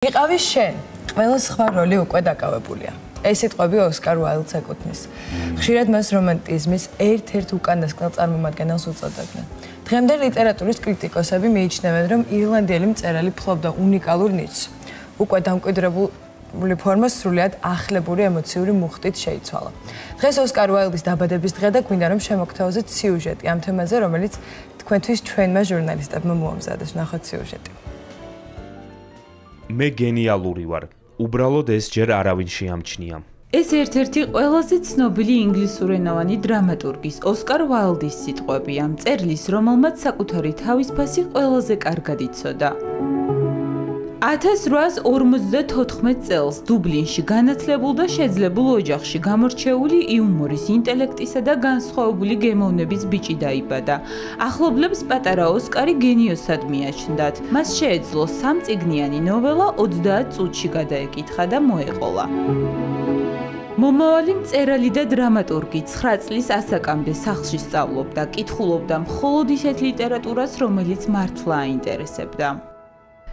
იყავი შენ, ყველა სხვა როლი უკვე დაკავებულია. ეს სიტყვები ოსკარ უაილდს ეკუთვნის. ხშირად მას რომანტიზმის ერთ-ერთ უკანასკნელ წარმომადგენელს უწოდებდნენ. დღემდე ლიტერატურის კრიტიკოსები მიიჩნევენ, რომ ირლანდიელი მწერალი ფლობდა უნიკალურ ნიჭს. უკვე დამკვიდრებული ფორმა სრულიად ახლებური ემოციური მუხტით შეიცვალა. დღეს ოსკარ უაილდის დაბადების დღე და გვინდა რომ შემოგთავაზოთ სიუჟეტი ამ თემაზე, რომელიც თქვენთვის ჩვენმა ჟურნალისტებმა მოამზადეს. ნახოთ სიუჟეტი. მე გენიალური ვარ. უბრალოდ ეს ჯერ არავინ შეამჩნია. ეს ერთ-ერთი ყველაზე ცნობილი ინგლისურენოვანი დრამატურგის ოსკარ უაილდის სიტყვებია, მწერლის, რომელმაც საკუთარი თავისფასი ყველაზე კარგად იცოდა. 1854 წელს დუბლინში განათლებულ და შეძლებულ ოჯახში გამორჩეული იუმორის, ინტელექტისა და განსხვავებული გემოვნების ბიჭი დაიბადა. ახლობლებს პატარა ოსკარი გენიოსად მიაჩნდათ. მას შეეძლო სამწიგნიანი ნოველა 30 წუთში გადაეკითხა და მოეყოლა. მომავალი მწერალი და დრამატურგი 9 წლის ასაკამდე სახლში სწავლობდა, კითხულობდა მხოლოდ ისეთ ლიტერატურას, რომელიც მართლა აინტერესებდა.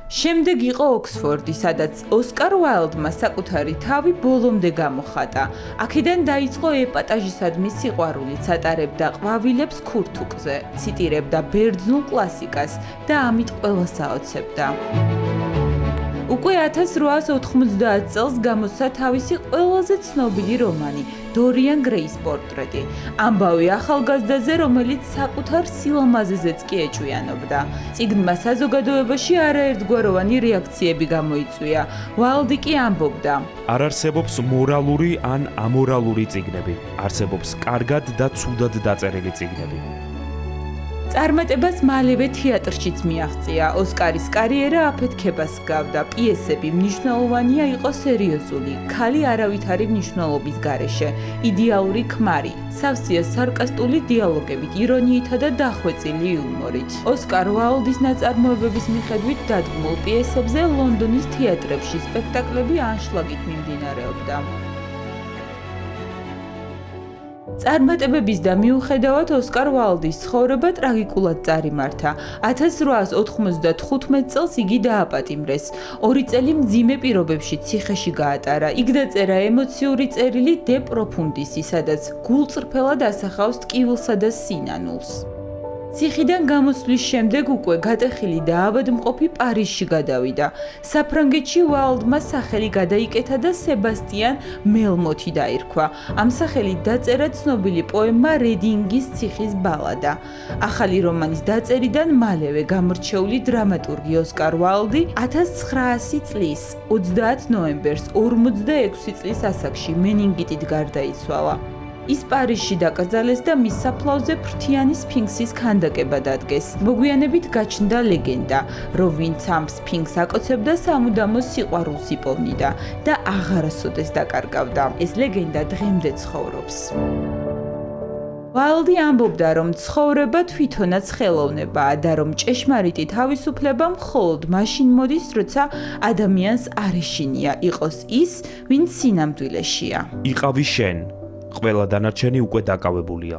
შემდეგ იყო ოქსფორდი, სადაც ოსკარ უაილდმა საკუთარი თავი ბოლომდე გამოხატა. აქედან დაიწყო ეპატაჟისადმი სიყვარულიც, ატარებდა ყვავილებს ქურთუკზე, ციტირებდა ბერძნულ კლასიკას და ამით ყველას აოცებდა. უკვე 1890 წელს გამოსცა თავისი ყველაზე ცნობილი რომანი დორიან გრეის პორტრეტი. ამბავი ახალგაზრდაზე, რომელიც საკუთარ სილამაზეზეც კი ეჭვიანობდა. წიგნმა საზოგადოებაში არაერთგვაროვანი რეაქციები გამოიწვია. უაილდი კი ამბობდა: არ არსებობს მორალური ან ამორალური წიგნები. არსებობს კარგად და ცუდად დაწერილი წიგნები. წარმატებას მალევე თეატრშიც მიაღწია. ოსკარის კარიერა აფეთქებას ჰგავდა. პიესები მნიშვნელოვანია იყო სერიოზული, ქალი არავითარი მნიშვნელობის გარეშე, იდეალური ქმარი, სავსეა სარკასტული დიალოგებით, ირონიითა და დახვეწილი იუმორით. ოსკარ უაილდის ნაწარმოებების მიხედვით დადგმულ პიესებზე ლონდონის თეატრებში სპექტაკლები ანშლაგით მიმდინარეობდა. წარმატებების და მიუხედავად ოსკარ უაილდის ცხოვრება ტრაგიკულად წარიმართა. 1895 წელს იგი დააპატიმრეს. 2 წელი მძიმე პირობებში ციხეში გაატარა. იქ დაწერა ემოციური წერილი დე პროფუნდისი, სადაც გულწრფელად ასახავს ტკივილსა და სინანულს. ციხიდან გამოსვლის შემდეგ უკვე გატეხილი და ავადმყოფი პარიზში გადავიდა. საფრანგეთში უაილდმა სახელი გადაიკეთა და სებასტიან მელმოთი დაირქვა. ამ სახელით დაწერა ცნობილი პოემა რედინგის ციხის ბალადა. ახალი რომანის დაწერიდან მალევე გამორჩეული დრამატურგი ოსკარ უაილდი 1900 წლის 30 ნოემბერს 46 წლის ასაკში მენინგიტით გარდაიცვალა. ის პარიზში დაკრძალეს და მის საფლავზე ფრთიანი სფინქსის ქანდაკება დადგეს. მოგვიანებით გაჩნდა ლეგენდა, რომ ვინც ამ სფინქსს აკოცებდა, სამუდამო სიყვარულს იპოვნიდა და აღარასოდეს დაკარგავდა. ეს ლეგენდა დღემდე ცხოვრობს. უაილდი ამბობდა, რომ ცხოვრება თვითონაც ხელოვნებაა და რომ ჭეშმარიტი თავისუფლება მხოლოდ მაშინ მოდის, როცა ადამიანს არ ეშინია იყოს ის, ვინც სინამდვილეშია. იყავი შენ. ყველა დანარჩენი უკვე დაკავებულია.